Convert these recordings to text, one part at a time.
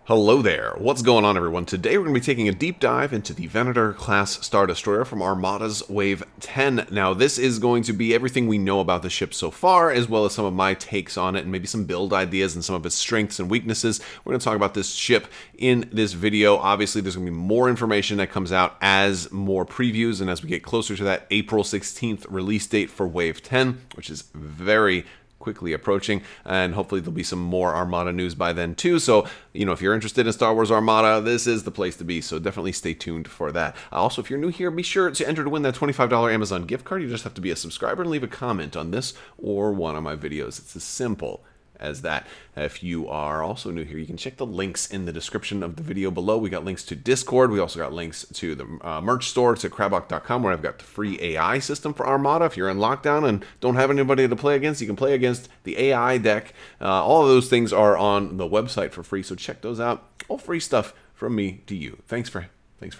Hello there, what's going on everyone? Today we're going to be taking a deep dive into the Venator class Star Destroyer from Armada's Wave 10. Now this is going to be everything we know about the ship so far, as well as some of my takes on it and maybe some build ideas and some of its strengths and weaknesses. We're going to talk about this ship in this video. Obviously there's going to be more information that comes out as more previews and as we get closer to that April 16th release date for Wave 10, which is very quickly approaching, and hopefully there'll be some more Armada news by then too. So, you know, if you're interested in Star Wars Armada, this is the place to be, so definitely stay tuned for that. Also, if you're new here, be sure to enter to win that $25 Amazon gift card. You just have to be a subscriber and leave a comment on this or one of my videos. It's as simple as that. If you are also new here, you can check the links in the description of the video below. We got links to Discord. We also got links to the merch store, to Crabbok.com, where I've got the free AI system for Armada. If you're in lockdown and don't have anybody to play against, you can play against the AI deck. All of those things are on the website for free, so check those out. All free stuff from me to you. Thanks for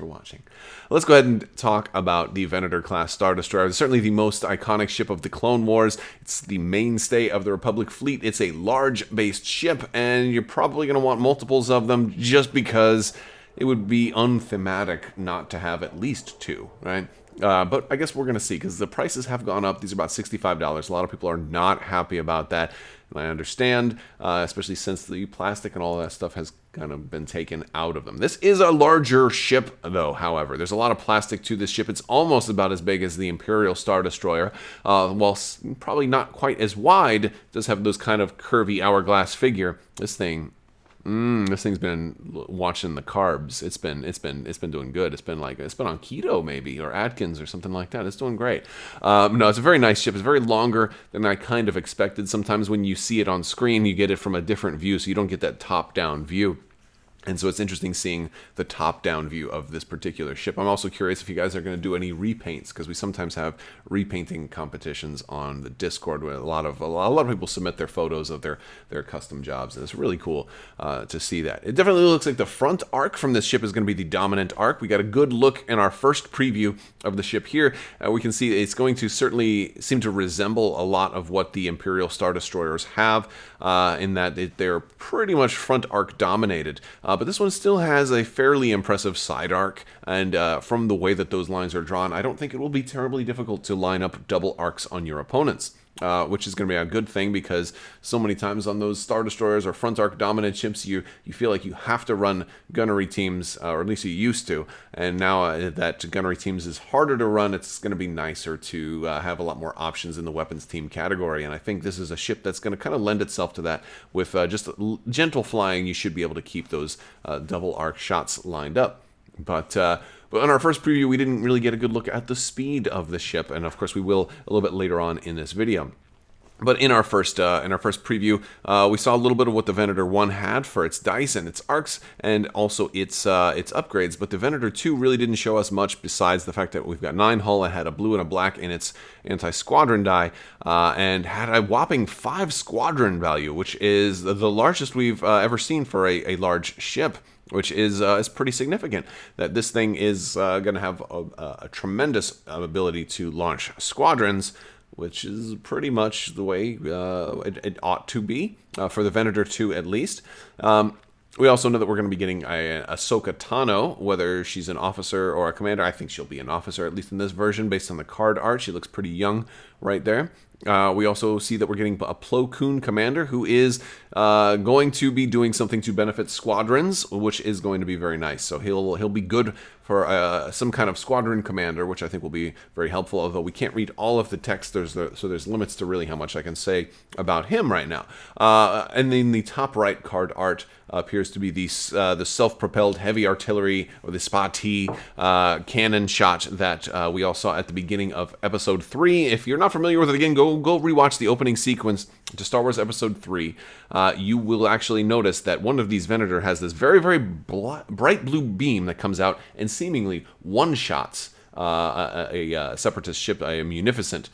watching. Let's go ahead and talk about the Venator class Star Destroyer. It's certainly the most iconic ship of the Clone Wars. It's the mainstay of the Republic fleet. It's a large-based ship, and you're probably going to want multiples of them just because it would be unthematic not to have at least two, right? But I guess we're going to see, because the prices have gone up. These are about $65. A lot of people are not happy about that, and I understand, especially since the plastic and all that stuff has kind of been taken out of them. This is a larger ship, though, however. There's a lot of plastic to this ship. It's almost about as big as the Imperial Star Destroyer, while probably not quite as wide. It does have those kind of curvy hourglass figure. This thing's been watching the carbs. It's been doing good. It's been on keto maybe, or Atkins or something like that. It's doing great. No, it's a very nice ship. It's very longer than I kind of expected. Sometimes when you see it on screen, you get it from a different view, so you don't get that top-down view. And so it's interesting seeing the top-down view of this particular ship. I'm also curious if you guys are going to do any repaints, because we sometimes have repainting competitions on the Discord where a lot of people submit their photos of their custom jobs, and it's really cool to see that. It definitely looks like the front arc from this ship is going to be the dominant arc. We got a good look in our first preview of the ship here. We can see it's going to certainly seem to resemble a lot of what the Imperial Star Destroyers have, in that they're pretty much front arc dominated. But this one still has a fairly impressive side arc, and from the way that those lines are drawn, I don't think it will be terribly difficult to line up double arcs on your opponents. Which is going to be a good thing, because so many times on those Star Destroyers or front arc dominant ships, you feel like you have to run gunnery teams, or at least you used to, and now that gunnery teams is harder to run, it's going to be nicer to have a lot more options in the weapons team category, and I think this is a ship that's going to kind of lend itself to that. With just gentle flying, you should be able to keep those double arc shots lined up. But in our first preview, we didn't really get a good look at the speed of the ship, and of course we will a little bit later on in this video. But in our first preview, we saw a little bit of what the Venator 1 had for its dice and its arcs, and also its upgrades. But the Venator 2 really didn't show us much, besides the fact that we've got 9 hull, it had a blue and a black in its anti-squadron die, and had a whopping 5 squadron value, which is the largest we've ever seen for a large ship, which is pretty significant. That this thing is going to have a tremendous ability to launch squadrons, which is pretty much the way it ought to be, for the Venator 2 at least. We also know that we're going to be getting Ahsoka Tano, whether she's an officer or a commander. I think she'll be an officer, at least in this version, based on the card art. She looks pretty young right there. We also see that we're getting a Plo Koon commander, who is going to be doing something to benefit squadrons, which is going to be very nice. So he'll be good for some kind of squadron commander, which I think will be very helpful, although we can't read all of the text, so there's limits to really how much I can say about him right now. And then the top right card art appears to be the self-propelled heavy artillery, or the SPA-T cannon shot that we all saw at the beginning of Episode 3. If you're not familiar with it, again, go rewatch the opening sequence to Star Wars Episode 3. You will actually notice that one of these Venator has this very, very bright blue beam that comes out and seemingly one-shots a separatist ship, a Munificent,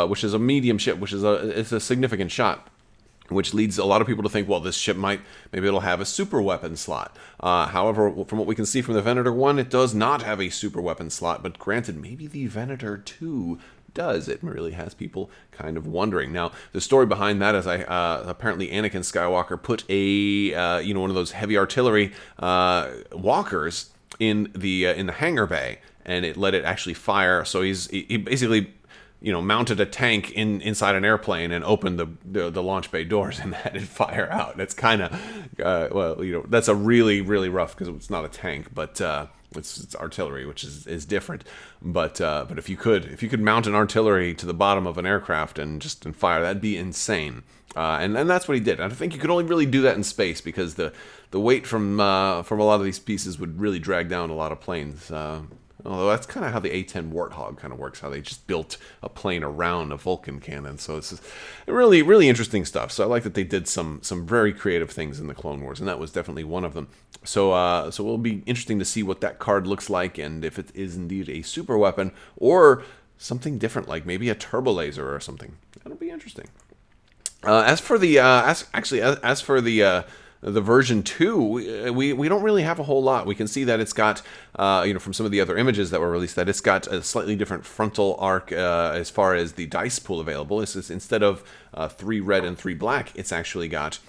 which is a medium ship, which is it's a significant shot. which leads a lot of people to think, well, this ship maybe it'll have a super weapon slot. However, from what we can see from the Venator 1, it does not have a super weapon slot, but granted, maybe the Venator 2 does. It really has people kind of wondering. Now, the story behind that is apparently Anakin Skywalker put a one of those heavy artillery walkers in the hangar bay, and it let it actually fire. So he basically mounted a tank inside an airplane and opened the launch bay doors and had it fire out. That's kind of that's a really, really rough, because it's not a tank, but it's artillery, which is different. But if you could mount an artillery to the bottom of an aircraft and fire, that'd be insane. And that's what he did. I think you could only really do that in space, because the weight from a lot of these pieces would really drag down a lot of planes. Although that's kind of how the A-10 Warthog kind of works, how they just built a plane around a Vulcan cannon. So it's really, really interesting stuff. So I like that they did some very creative things in the Clone Wars, and that was definitely one of them. So it'll be interesting to see what that card looks like, and if it is indeed a super weapon or something different, like maybe a turbo laser or something. That'll be interesting. As for the version 2, we don't really have a whole lot. We can see that it's got, from some of the other images that were released, that it's got a slightly different frontal arc as far as the dice pool available. It's instead of 3 red and 3 black, it's actually got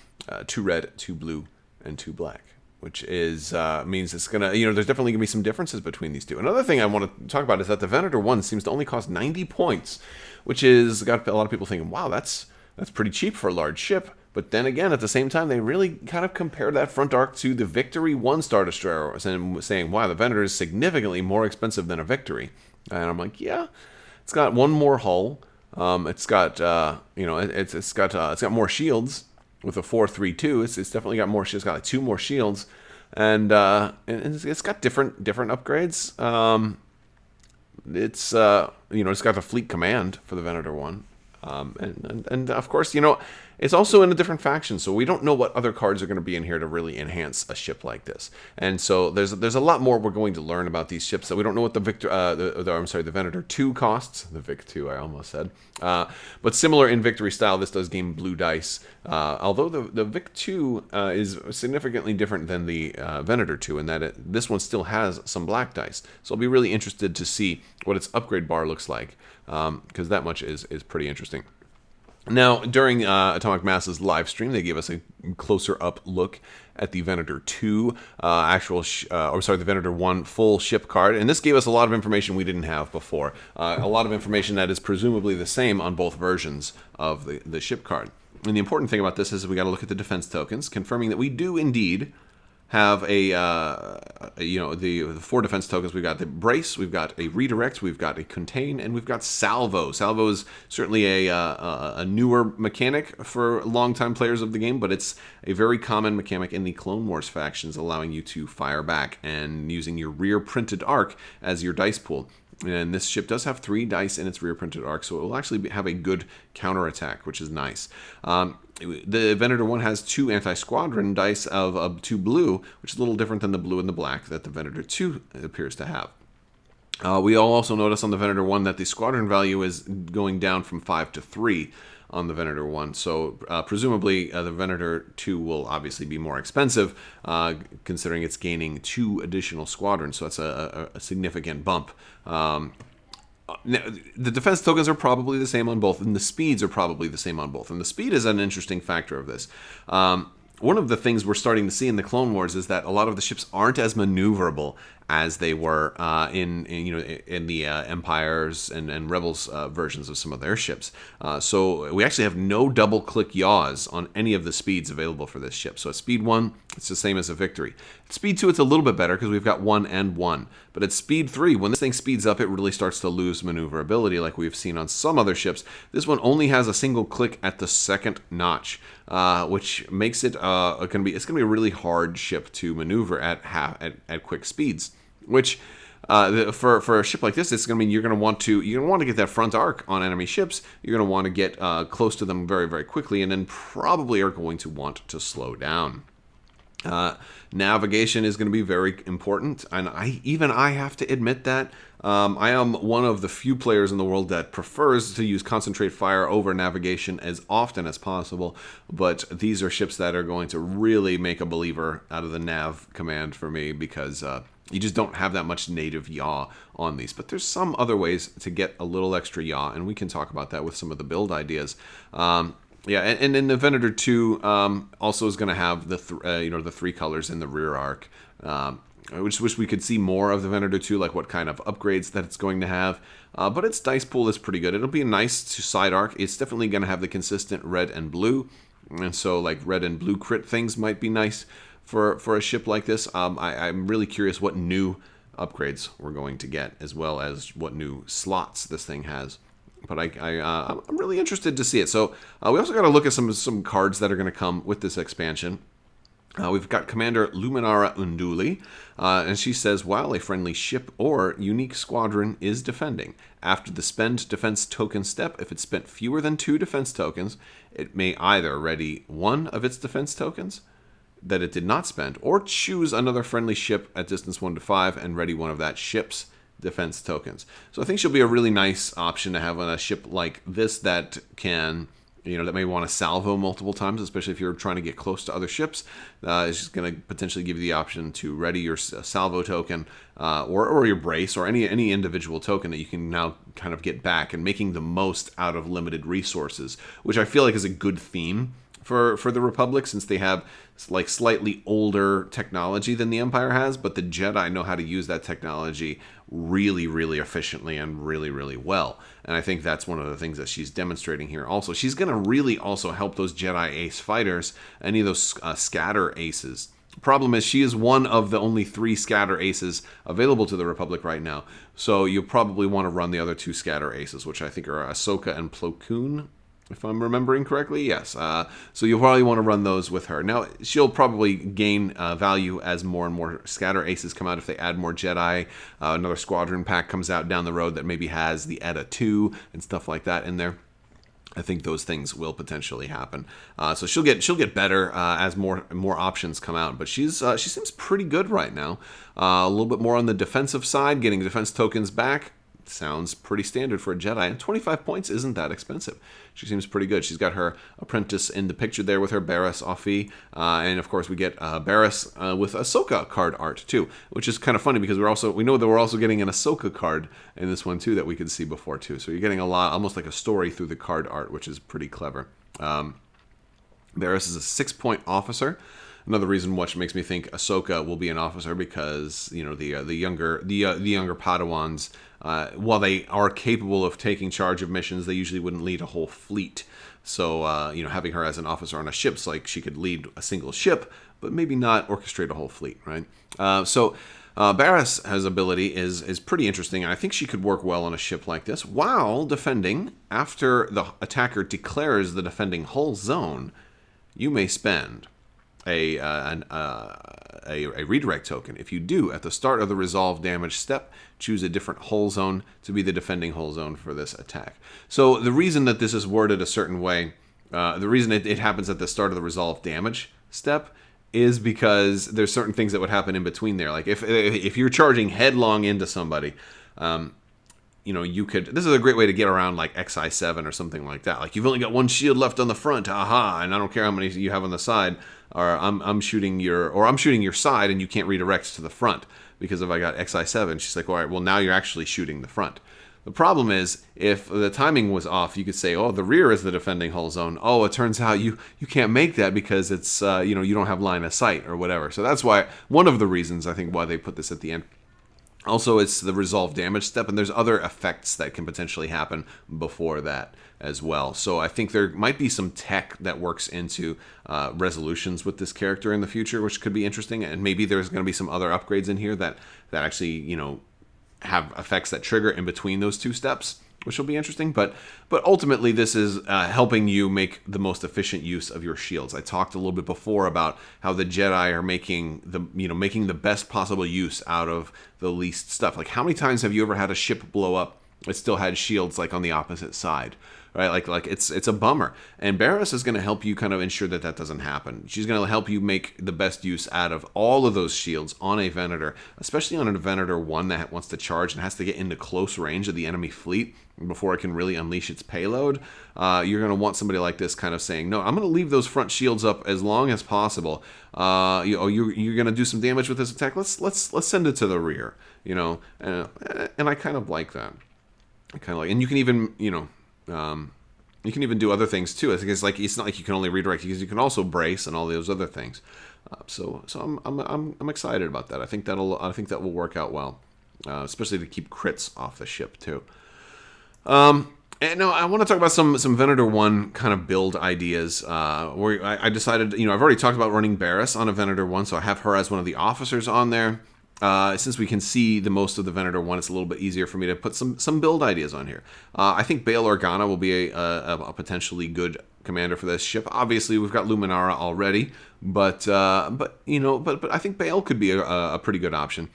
2 red, 2 blue, and 2 black, which means it's gonna, there's definitely gonna be some differences between these two. Another thing I want to talk about is that the Venator 1 seems to only cost 90 points, which is got a lot of people thinking, wow, that's pretty cheap for a large ship. But then again, at the same time, they really kind of compared that front arc to the Victory 1 Star Destroyer, saying, wow, the Venator is significantly more expensive than a Victory. And I'm like, yeah, it's got one more hull. It's got it's got more shields with a 4.32. It's definitely got more. It's got like 2 more shields, and it's got different upgrades. It's got the fleet command for the Venator 1. And of course, it's also in a different faction, so we don't know what other cards are going to be in here to really enhance a ship like this. And so there's a lot more we're going to learn about these ships that we don't know what the Venator 2 costs. The Vic 2, I almost said. But similar in Victory style, this does game blue dice. Although the Vic 2 is significantly different than the Venator 2 in that this one still has some black dice. So I'll be really interested to see what its upgrade bar looks like, because that much is pretty interesting. Now, during Atomic Mass's live stream, they gave us a closer up look at the Venator 2 the Venator 1 full ship card, and this gave us a lot of information we didn't have before. A lot of information that is presumably the same on both versions of the ship card. And the important thing about this is we got to look at the defense tokens, confirming that we do indeed have the 4 defense tokens. We've got the brace, we've got a redirect, we've got a contain, and we've got salvo. Salvo is certainly a newer mechanic for longtime players of the game, but it's a very common mechanic in the Clone Wars factions, allowing you to fire back and using your rear printed arc as your dice pool. And this ship does have 3 dice in its rear printed arc, so it will actually have a good counterattack, which is nice. The Venator 1 has 2 anti-squadron dice of 2 blue, which is a little different than the blue and the black that the Venator 2 appears to have. We all also notice on the Venator 1 that the squadron value is going down from 5 to 3 on the Venator 1. So presumably the Venator 2 will obviously be more expensive, considering it's gaining 2 additional squadrons. So that's a significant bump. Now, the defense tokens are probably the same on both, and the speeds are probably the same on both. And the speed is an interesting factor of this. One of the things we're starting to see in the Clone Wars is that a lot of the ships aren't as maneuverable as they were in the Empires and Rebels versions of some of their ships. So we actually have no double-click yaws on any of the speeds available for this ship. So at speed 1, it's the same as a Victory. At speed 2, it's a little bit better because we've got 1 and 1. But at speed 3, when this thing speeds up, it really starts to lose maneuverability like we've seen on some other ships. This one only has a single click at the 2nd notch, which makes it it's going to be a really hard ship to maneuver at quick speeds. Which for a ship like this, it's going to mean you're going to want to get that front arc on enemy ships. You're going to want to get close to them very, very quickly, and then probably are going to want to slow down. Navigation is going to be very important, and I have to admit that I am one of the few players in the world that prefers to use concentrate fire over navigation as often as possible, but these are ships that are going to really make a believer out of the nav command for me, because you just don't have that much native yaw on these. But there's some other ways to get a little extra yaw, and we can talk about that with some of the build ideas. Yeah, and then the Venator 2 also is going to have the the 3 colors in the rear arc. I wish we could see more of the Venator 2, like what kind of upgrades that it's going to have. But its dice pool is pretty good. It'll be a nice side arc. It's definitely going to have the consistent red and blue. And so like red and blue crit things might be nice for a ship like this. I'm really curious what new upgrades we're going to get, as well as what new slots this thing has. But I'm really interested to see it. So we also got to look at some cards that are going to come with this expansion. We've got Commander Luminara Unduli, and she says, while a friendly ship or unique squadron is defending, after the spend defense token step, if it spent fewer than 2 defense tokens, it may either ready one of its defense tokens that it did not spend, or choose another friendly ship at distance 1 to 5 and ready one of that ship's defense tokens. So I think she'll be a really nice option to have on a ship like this that can, that may want to salvo multiple times, especially if you're trying to get close to other ships. It's just going to potentially give you the option to ready your salvo token or your brace, or any individual token that you can now kind of get back, and making the most out of limited resources, which I feel like is a good theme for the Republic, since they have like slightly older technology than the Empire has, but the Jedi know how to use that technology really, really efficiently and really, really well. And I think that's one of the things that she's demonstrating here. Also, she's going to really also help those Jedi ace fighters, any of those scatter aces. Problem is, she is one of the only 3 scatter aces available to the Republic right now, so you'll probably want to run the other 2 scatter aces, which I think are Ahsoka and Plo Koon, if I'm remembering correctly. Yes. So you'll probably want to run those with her. Now, she'll probably gain value as more and more scatter aces come out, if they add more Jedi. Another squadron pack comes out down the road that maybe has the ETA 2 and stuff like that in there. I think those things will potentially happen. So she'll get better as more options come out. But she seems pretty good right now. A little bit more on the defensive side, getting defense tokens back. Sounds pretty standard for a Jedi, and 25 points isn't that expensive. She seems pretty good. She's got her apprentice in the picture there with her Barriss Offee, and of course we get Barriss with Ahsoka card art too, which is kind of funny because we know that we're also getting an Ahsoka card in this one too that we could see before too. So you're getting a lot, almost like a story through the card art, which is pretty clever. Barriss is a 6-point officer. Another reason which makes me think Ahsoka will be an officer, because the younger Padawans, while they are capable of taking charge of missions, they usually wouldn't lead a whole fleet. So having her as an officer on a ship's like she could lead a single ship, but maybe not orchestrate a whole fleet, right? Barriss' ability is pretty interesting, and I think she could work well on a ship like this while defending. After the attacker declares the defending hull zone, you may spend a redirect token. If you do, at the start of the resolve damage step, choose a different hull zone to be the defending hull zone for this attack. So the reason that this is worded a certain way, the reason it happens at the start of the resolve damage step, is because there's certain things that would happen in between there. Like if you're charging headlong into somebody, you could. This is a great way to get around like XI7 or something like that. Like, you've only got one shield left on the front, aha, and I don't care how many you have on the side, or I'm shooting your side, and you can't redirect to the front because if I got XI7, she's like, all right, well now you're actually shooting the front. The problem is, if the timing was off, you could say, oh, the rear is the defending hull zone. Oh, it turns out you can't make that because it's you don't have line of sight or whatever. So that's why, one of the reasons I think why they put this at the end. Also, it's the resolve damage step, and there's other effects that can potentially happen before that as well. So I think there might be some tech that works into resolutions with this character in the future, which could be interesting. And maybe there's going to be some other upgrades in here that actually, have effects that trigger in between those 2 steps, which will be interesting. But ultimately, this is helping you make the most efficient use of your shields. I talked a little bit before about how the Jedi are making the best possible use out of the least stuff. Like, how many times have you ever had a ship blow up that still had shields like on the opposite side? right? Like it's a bummer. And Barris is going to help you kind of ensure that that doesn't happen. She's going to help you make the best use out of all of those shields on a Venator, especially on a Venator 1 that wants to charge and has to get into close range of the enemy fleet before it can really unleash its payload. You're going to want somebody like this kind of saying, no, I'm going to leave those front shields up as long as possible. You're going to do some damage with this attack. Let's send it to the rear, and I kind of like that. And you can even, you can even do other things too. I think it's not like you can only redirect, because you can also brace and all those other things. So I'm excited about that. I think that will work out well, especially to keep crits off the ship too. And no, I want to talk about some Venator 1 kind of build ideas, where I decided, I've already talked about running Barris on a Venator 1, so I have her as one of the officers on there. Since we can see the most of the Venator 1, it's a little bit easier for me to put some build ideas on here. I think Bail Organa will be a potentially good commander for this ship. Obviously, we've got Luminara already, but I think Bail could be a pretty good option.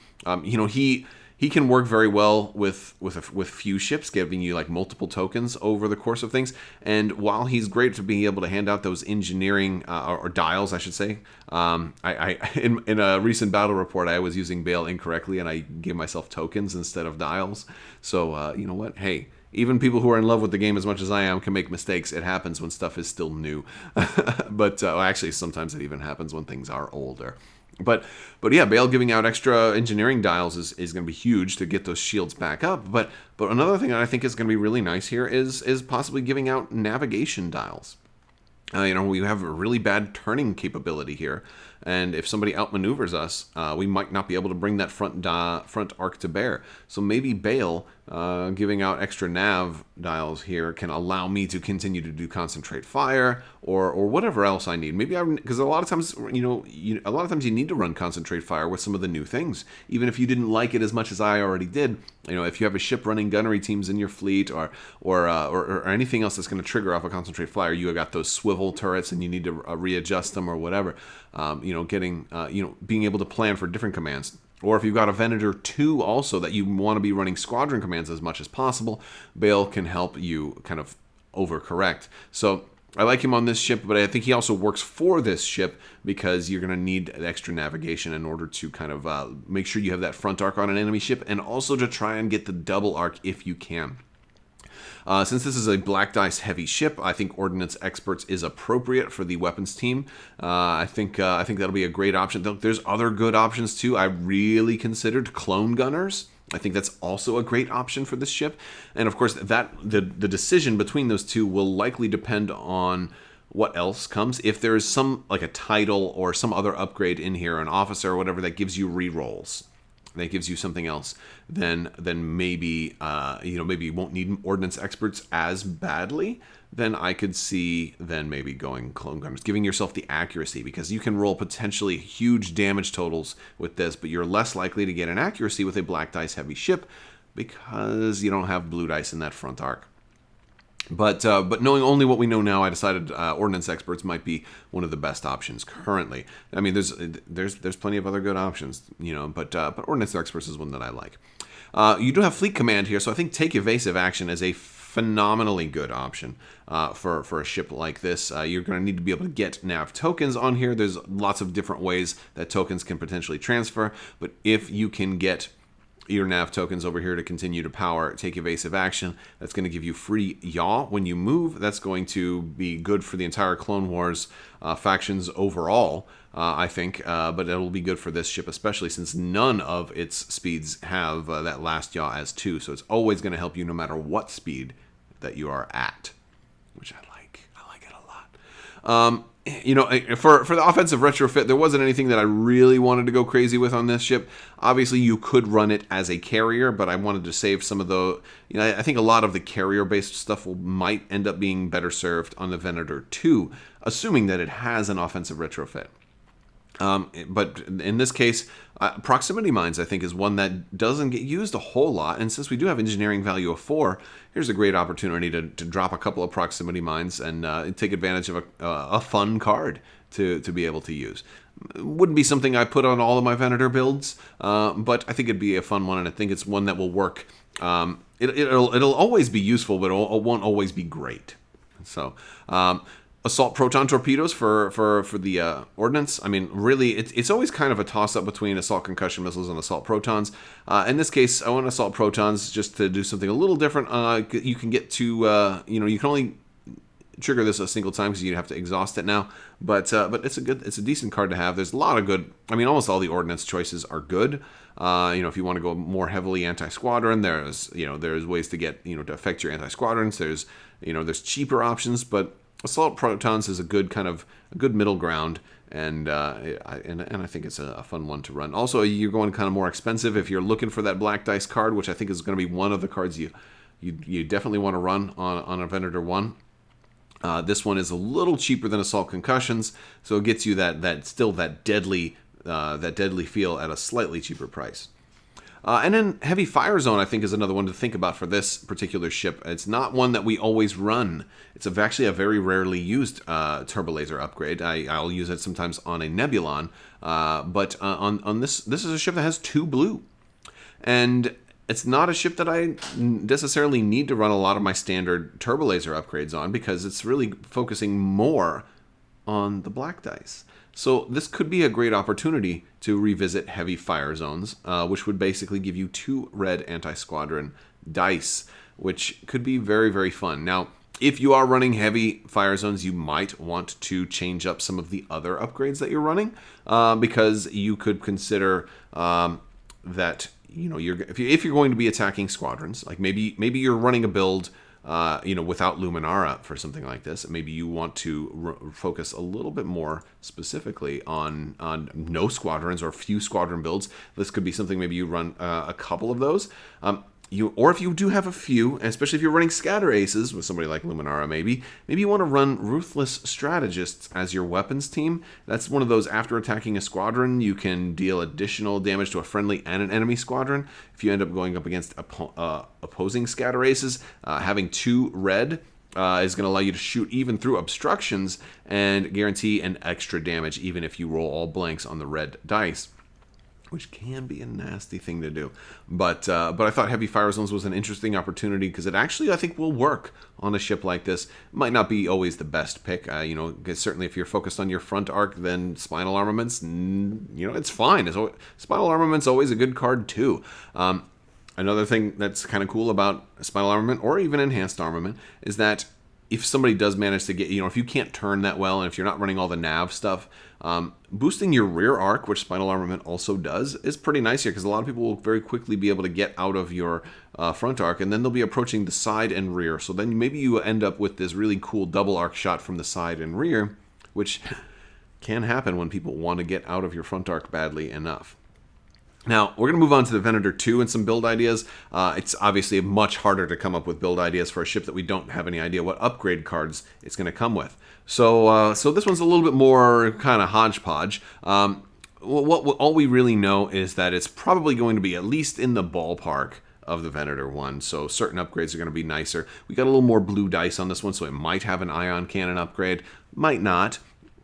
He can work very well with few ships, giving you like multiple tokens over the course of things. And while he's great to being able to hand out those engineering or dials, I should say, in a recent battle report, I was using Bail incorrectly and I gave myself tokens instead of dials. So you know what? Hey, even people who are in love with the game as much as I am can make mistakes. It happens when stuff is still new. But actually, sometimes it even happens when things are older. But yeah, Bail giving out extra engineering dials is going to be huge to get those shields back up. But another thing that I think is going to be really nice here is possibly giving out navigation dials. We have a really bad turning capability here, and if somebody outmaneuvers us, we might not be able to bring that front arc to bear. So maybe Bail giving out extra nav dials here can allow me to continue to do concentrate fire or whatever else I need. Maybe because a lot of times you need to run concentrate fire with some of the new things, even if you didn't like it as much as I already did. If you have a ship running gunnery teams in your fleet or anything else that's going to trigger off a concentrate fire, you have got those swivel turrets and you need to readjust them or whatever. Being able to plan for different commands. Or if you've got a Venator 2 also that you want to be running squadron commands as much as possible, Bail can help you kind of overcorrect. So I like him on this ship, but I think he also works for this ship because you're going to need extra navigation in order to kind of make sure you have that front arc on an enemy ship, and also to try and get the double arc if you can. Since this is a black dice heavy ship, I think Ordnance Experts is appropriate for the weapons team. I think that'll be a great option. There's other good options too. I really considered clone gunners. I think that's also a great option for this ship. And of course, the decision between those two will likely depend on what else comes. If there is some, like a title or some other upgrade in here, an officer or whatever, that gives you rerolls, that gives you something else, then maybe maybe you won't need Ordnance Experts as badly. Then I could see maybe going clone gunners, giving yourself the accuracy, because you can roll potentially huge damage totals with this, but you're less likely to get an accuracy with a black dice heavy ship because you don't have blue dice in that front arc. But knowing only what we know now, I decided Ordnance Experts might be one of the best options currently. I mean, there's plenty of other good options, but Ordnance Experts is one that I like. You do have Fleet Command here, so I think Take Evasive Action is a phenomenally good option for a ship like this. You're going to need to be able to get nav tokens on here. There's lots of different ways that tokens can potentially transfer, but if you can get your nav tokens over here to continue to power Take Evasive Action, that's going to give you free yaw when you move. That's going to be good for the entire Clone Wars factions overall, I think, but it'll be good for this ship especially, since none of its speeds have that last yaw as 2, so it's always going to help you no matter what speed that you are at, which I like. I like it a lot. For the offensive retrofit, there wasn't anything that I really wanted to go crazy with on this ship. Obviously, you could run it as a carrier, but I wanted to save some of the... I think a lot of the carrier-based stuff might end up being better served on the Venator 2, assuming that it has an offensive retrofit. But in this case, proximity mines, I think, is one that doesn't get used a whole lot. And since we do have engineering value of 4, here's a great opportunity to drop a couple of proximity mines and take advantage of a fun card to be able to use. Wouldn't be something I put on all of my Venator builds, but I think it'd be a fun one, and I think it's one that will work It'll always be useful, but it won't always be great. So, assault proton torpedoes for the ordnance. I mean, really, it's always kind of a toss-up between assault concussion missiles and assault protons. In this case, I want assault protons just to do something a little different. You can get to, you can only trigger this a single time because you have to exhaust it now. But it's a decent card to have. There's a lot of good. I mean, almost all the ordnance choices are good. If you want to go more heavily anti-squadron, there's ways to get to affect your anti-squadrons. There's cheaper options, but assault protons is a good middle ground, and I think it's a fun one to run. Also, you're going kind of more expensive if you're looking for that black dice card, which I think is going to be one of the cards you definitely want to run on a Venator 1. This one is a little cheaper than assault concussions, so it gets you that deadly feel at a slightly cheaper price. And then Heavy Fire Zone, I think, is another one to think about for this particular ship. It's not one that we always run. It's actually a very rarely used turbo laser upgrade. I'll use it sometimes on a Nebulon, but on this is a ship that has 2 blue. And it's not a ship that I necessarily need to run a lot of my standard turbo laser upgrades on, because it's really focusing more on the black dice. So this could be a great opportunity to revisit Heavy Fire Zones, which would basically give you 2 red anti-squadron dice, which could be very, very fun. Now, if you are running Heavy Fire Zones, you might want to change up some of the other upgrades that you're running, because you could consider that if you're going to be attacking squadrons, like maybe you're running a build without Luminara for something like this. Maybe you want to focus a little bit more specifically on no squadrons or few squadron builds. This could be something maybe you run a couple of those. Or if you do have a few, especially if you're running scatter aces with somebody like Luminara, maybe you want to run Ruthless Strategists as your weapons team. That's one of those, after attacking a squadron, you can deal additional damage to a friendly and an enemy squadron. If you end up going up against opposing scatter aces, having 2 red is going to allow you to shoot even through obstructions and guarantee an extra damage, even if you roll all blanks on the red dice, which can be a nasty thing to do. But I thought Heavy Fire Zones was an interesting opportunity, because it actually, I think, will work on a ship like this. It might not be always the best pick. Certainly if you're focused on your front arc, then Spinal Armaments, it's fine. Spinal Armament's always a good card too. Another thing that's kind of cool about Spinal Armament, or even Enhanced Armament, is that if somebody does manage to get, if you can't turn that well, and if you're not running all the nav stuff, boosting your rear arc, which Spinal Armament also does, is pretty nice here, because a lot of people will very quickly be able to get out of your front arc, and then they'll be approaching the side and rear. So then maybe you end up with this really cool double arc shot from the side and rear, which can happen when people want to get out of your front arc badly enough. Now, we're going to move on to the Venator 2 and some build ideas. It's obviously much harder to come up with build ideas for a ship that we don't have any idea what upgrade cards it's going to come with. So this one's a little bit more kind of hodgepodge. All we really know is that it's probably going to be at least in the ballpark of the Venator 1, so certain upgrades are going to be nicer. We got a little more blue dice on this one, so it might have an ion cannon upgrade, might not.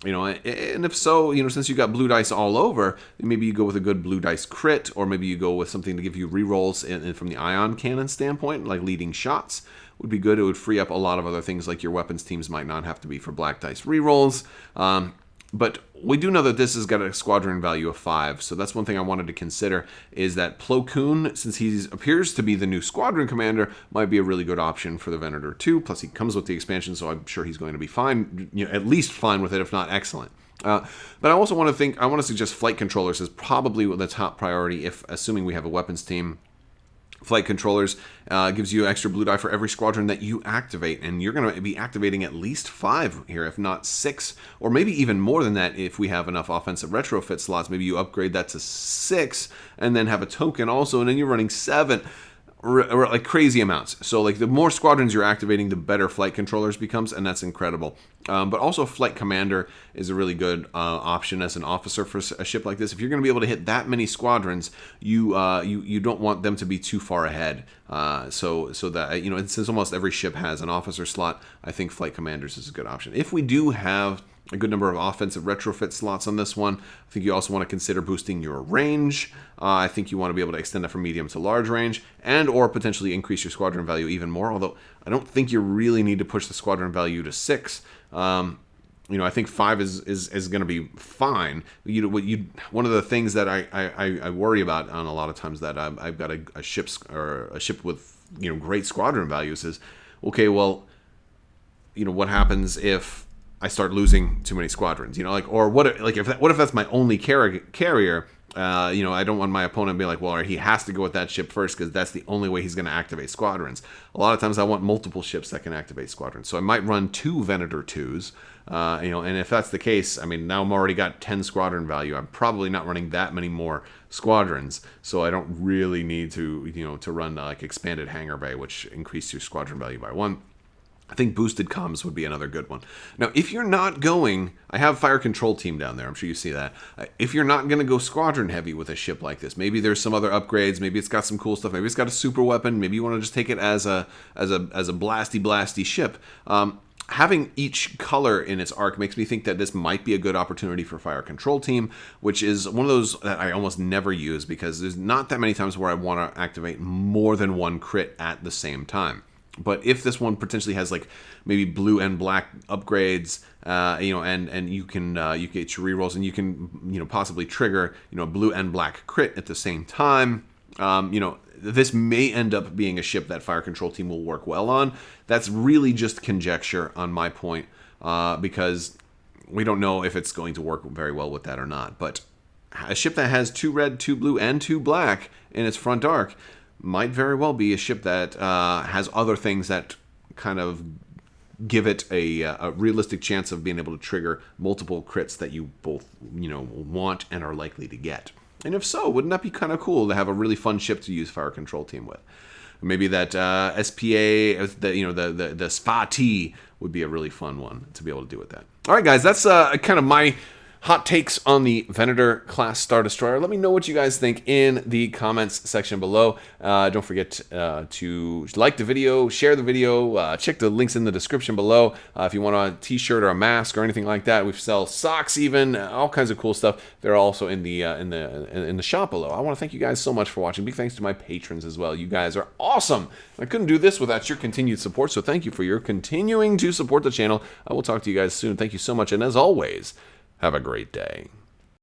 And if so, since you got blue dice all over, maybe you go with a good blue dice crit, or maybe you go with something to give you rerolls from the ion cannon standpoint, like leading shots would be good. It would free up a lot of other things, like your weapons teams might not have to be for black dice rerolls. But we do know that this has got a squadron value of 5, so that's one thing I wanted to consider, is that Plo Koon, since he appears to be the new squadron commander, might be a really good option for the Venator 2, plus he comes with the expansion, so I'm sure he's going to be fine, at least fine with it, if not excellent. But I also want to suggest flight controllers is probably the top priority, assuming we have a weapons team. Flight controllers gives you extra blue die for every squadron that you activate, and you're going to be activating at least 5 here, if not 6, or maybe even more than that if we have enough offensive retrofit slots. Maybe you upgrade that to 6 and then have a token also, and then you're running 7. Or like crazy amounts. So like the more squadrons you're activating, the better flight controllers becomes, and that's incredible. But also flight commander is a really good option as an officer for a ship like this. If you're going to be able to hit that many squadrons, you don't want them to be too far ahead. So that since almost every ship has an officer slot, I think flight commanders is a good option. If we do have a good number of offensive retrofit slots on this one. I think you also want to consider boosting your range. I think you want to be able to extend that from medium to large range, and or potentially increase your squadron value even more, although I don't think you really need to push the squadron value to 6. I think 5 is going to be fine. One of the things that I worry about on a lot of times that I've got a ship with great squadron values is, okay, well, what happens if I start losing too many squadrons? What if that's my only carrier? I don't want my opponent to be like, well, he has to go with that ship first because that's the only way he's going to activate squadrons. A lot of times I want multiple ships that can activate squadrons. So I might run 2 Venator 2s, and if that's the case, now I'm already got 10 squadron value. I'm probably not running that many more squadrons, so I don't really need to, to run expanded hangar bay, which increases your squadron value by 1. I think boosted comms would be another good one. Now, if you're not going, I have fire control team down there. I'm sure you see that. If you're not going to go squadron heavy with a ship like this, maybe there's some other upgrades. Maybe it's got some cool stuff. Maybe it's got a super weapon. Maybe you want to just take it as a blasty ship. Having each color in its arc makes me think that this might be a good opportunity for fire control team, which is one of those that I almost never use because there's not that many times where I want to activate more than 1 crit at the same time. But if this one potentially has maybe blue and black upgrades, and you get your rerolls, and you can possibly trigger blue and black crit at the same time, this may end up being a ship that fire control team will work well on. That's really just conjecture on my point, because we don't know if it's going to work very well with that or not. But a ship that has 2 red, 2 blue, and 2 black in its front arc might very well be a ship that has other things that kind of give it a realistic chance of being able to trigger multiple crits that you both want and are likely to get. And if so, wouldn't that be kind of cool to have a really fun ship to use fire control team with? Maybe that SPA, the SPA-T would be a really fun one to be able to do with that. All right, guys, that's kind of my hot takes on the Venator class Star Destroyer. Let me know what you guys think in the comments section below. Don't forget to like the video, share the video, check the links in the description below. If you want a t-shirt or a mask or anything like that, we sell socks even, all kinds of cool stuff. They're also in the shop below. I want to thank you guys so much for watching. Big thanks to my patrons as well. You guys are awesome. I couldn't do this without your continued support, so thank you for your continuing to support the channel. I will talk to you guys soon. Thank you so much, and as always, have a great day.